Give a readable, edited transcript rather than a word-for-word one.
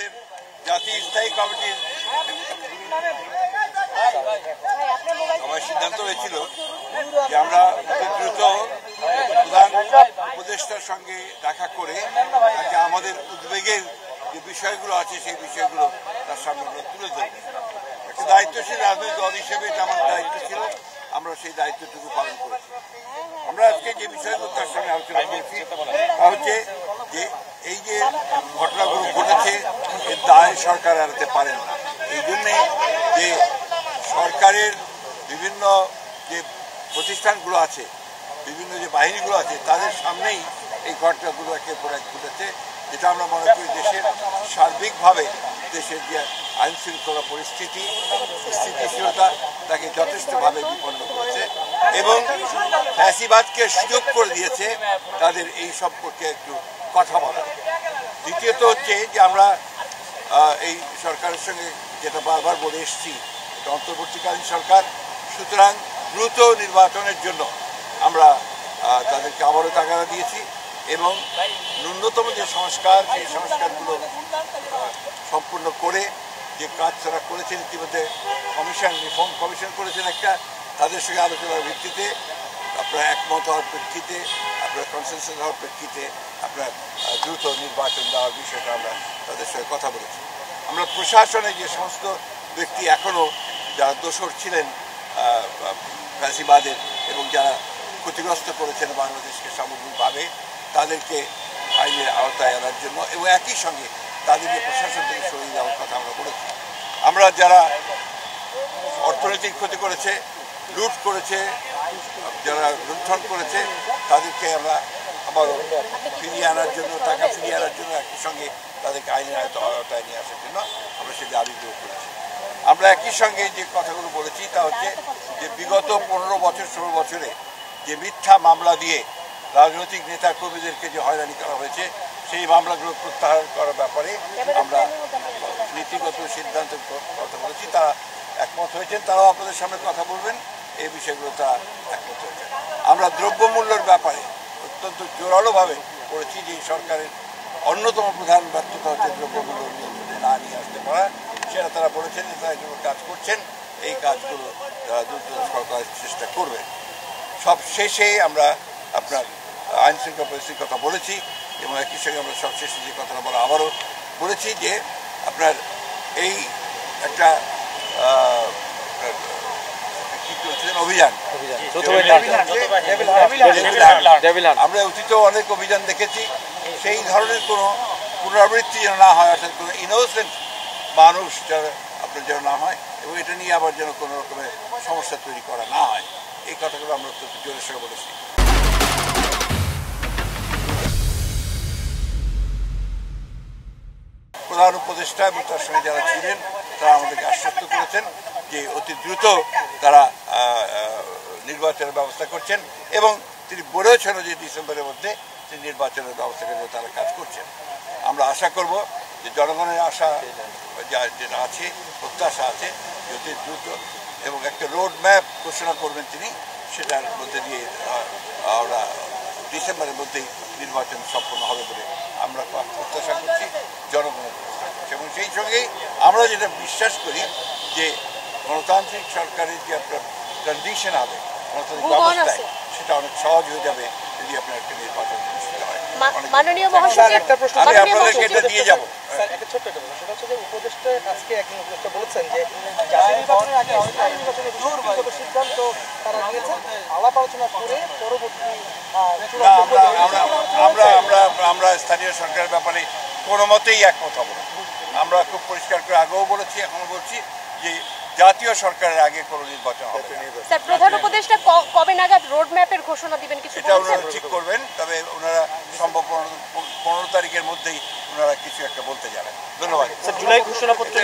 আমাদের জাতীয় স্থায়ী কমিটির সবাই সিদ্ধান্ত হয়েছিল যে আমরা দ্রুত প্রধান উপদেষ্টার সঙ্গে দেখা করে তাকে আমাদের উদ্বেগের যে বিষয়গুলো আছে সেই বিষয়গুলো তার সামনে আমরা তুলে ধরব। একটা দায়িত্বশীল রাজনৈতিক দল হিসেবে এটা আমাদের দায়িত্ব ছিল, আমরা সেই দায়িত্বটুকু পালন করেছি। আমরা আজকে যে বিষয়গুলো তার সঙ্গে আলোচনা করেছি তা হচ্ছে যে এই যে ঘটনাগুলো ঘটেছে এর দায় সরকার এড়াতে পারেন না। এই জন্যে যে সরকারের বিভিন্ন যে প্রতিষ্ঠানগুলো আছে, বিভিন্ন যে বাহিনীগুলো আছে, তাদের সামনেই এই ঘটনাগুলো একের পর এক ঘটেছে, যেটা আমরা মনে করি দেশের সার্বিকভাবে দেশের যে আইন শৃঙ্খলা পরিস্থিতি স্থিতিশীলতা তাকে যথেষ্টভাবে বিপন্ন করেছে এবং ফ্যাসিবাদকে সুযোগ করে দিয়েছে তাদের এই সম্পর্কে একটু কথা বলা। দ্বিতীয়ত হচ্ছে যে আমরা এই সরকারের সঙ্গে যেটা বারবার বলে এসেছি, এটা অন্তর্বর্তীকালীন সরকার, সুতরাং দ্রুত নির্বাচনের জন্য আমরা তাদেরকে আবারও তাগাদা দিয়েছি এবং ন্যূনতম যে সংস্কার সেই সংস্কারগুলো সম্পূর্ণ করে যে কাজ তারা করেছেন ইতিমধ্যে কমিশন রিফর্ম কমিশন করেছেন একটা, তাদের সঙ্গে আলোচনার ভিত্তিতে আপনার একমত হওয়ার প্রেক্ষিতে আপনার কনসেনসাস হওয়ার প্রেক্ষিতে আপনার দ্রুত নির্বাচন দেওয়ার বিষয়টা আমরা তাদের সঙ্গে কথা বলেছি। আমরা প্রশাসনে যে সমস্ত ব্যক্তি এখনও যারা দোষর ছিলেন ফ্যাসিবাদের এবং যারা ক্ষতিগ্রস্ত করেছেন বাংলাদেশকে সামগ্রিকভাবে, তাদেরকে আইনের আওতায় আনার জন্য এবং একই সঙ্গে তাদেরকে প্রশাসন থেকে সরিয়ে দেওয়ার কথা আমরা বলেছি। আমরা যারা অর্থনৈতিক ক্ষতি করেছে, লুট করেছে, যারা লুণ্ঠন করেছে, তাদেরকে আমরা আবারও ফিরিয়ে আনার জন্য, টাকা ফিরিয়ে আনার জন্য একই সঙ্গে তাদেরকে আইনের আওতায় নিয়ে আসার জন্য আমরা সেই দাবিগুলো করেছি। আমরা একই সঙ্গে যে কথাগুলো বলেছি তা হচ্ছে যে বিগত 15 বছর 16 বছরে যে মিথ্যা মামলা দিয়ে রাজনৈতিক নেতা কর্মীদেরকে যে হয়রানি করা হয়েছে সেই মামলাগুলো প্রত্যাহার করার ব্যাপারে আমরা নীতিগত সিদ্ধান্তের কথা বলেছি। তারা একমত হয়েছেন, তারাও আপনাদের সামনে কথা বলবেন, এই বিষয়গুলো তারা একমত হয়েছেন। আমরা দ্রব্যমূল্যের ব্যাপারে অত্যন্ত জোরালোভাবে বলেছি যে সরকারের অন্যতম প্রধান ব্যর্থতা হচ্ছে দ্রব্যমূল্য নিয়ন্ত্রণে না নিয়ে আসতে পারা, সেটা তারা বলেছেন যে তারা যেগুলো কাজ করছেন এই কাজগুলো তারা দ্রুত সরকারের চেষ্টা করবেন। সব শেষে আমরা আপনার আইন শৃঙ্খলা পরিস্থিতির কথা বলেছি এবং একই সঙ্গে আমরা সবশেষে যে কথাটা বলা আবারও বলেছি যে আপনার এই একটা কি চলছিলেন অভিযান, আমরা অতীতেও অনেক অভিযান দেখেছি, সেই ধরনের কোনো পুনরাবৃত্তি যেন না হয়, অর্থাৎ কোনো ইনোসেন্ট মানুষ যারা আপনার যেন না হয় এবং এটা নিয়ে আবার যেন কোনো রকমের সমস্যা তৈরি করা না হয়, এই কথাগুলো আমরা অত্যন্ত জোরের সঙ্গে বলেছি। প্রধান উপদেষ্টা এবং তার সঙ্গে যারা ছিলেন তারা আমাদেরকে আশ্বস্ত করেছেন যে অতি দ্রুত তারা নির্বাচনের ব্যবস্থা করছেন এবং তিনি বলেছেন যে ডিসেম্বরের মধ্যে তিনি নির্বাচনের ব্যবস্থা করে তারা কাজ করছেন। আমরা আশা করব যে জনগণের আশা যেটা আছে, প্রত্যাশা আছে অতি দ্রুত এবং একটা রোড ম্যাপ ঘোষণা করবেন তিনি, সেটার মধ্যে দিয়ে আমরা ডিসেম্বরের মধ্যেই নির্বাচন সম্পন্ন হবে বলে আমরা প্রত্যাশা করছি, জনগণের প্রত্যাশা করছি। এবং সেই সঙ্গেই আমরা যেটা বিশ্বাস করি যে গণতান্ত্রিক সরকারের যে আপনার কন্ডিশন হবে গণতান্ত্রিক ব্যবস্থায়, সেটা অনেক সহজ হয়ে যাবে যদি আপনার একটা নির্বাচন অনুষ্ঠিত হয়। মাননীয় মহাসচিব, একটা প্রশ্ন আমি আপনাদেরকে এটা দিয়ে যাব। একটা ছোট্ট একটা প্রশ্ন, সেটা হচ্ছে যে উপদেষ্টা আজকে একজন উপদেষ্টা বলেছেন যে জাতীয় নির্বাচনের আগে স্থায়ী নির্বাচনের ব্যক্তিগত সিদ্ধান্ত তারা নিয়েছেন, আলাপ আলোচনা করে পরবর্তী আমরা স্থানীয় সরকারের ব্যাপারে কোনো মতেই একমত হব না। আমরা খুব পরিষ্কার করে আগেও বলেছি, এখনো বলছি যে জাতীয় সরকারের আগে কোনো নির্বাচন হবে না। স্যার, প্রধান উপদেষ্টা কবে নাগাদ রোড ম্যাপের ঘোষণা দিবেন কিছু এটা ওনারা ঠিক করবেন, তবে ওনারা সম্ভব 15 তারিখের মধ্যেই ওনারা কিছু একটা বলতে যাবেন। ধন্যবাদ। জুলাই ঘোষণাপত্র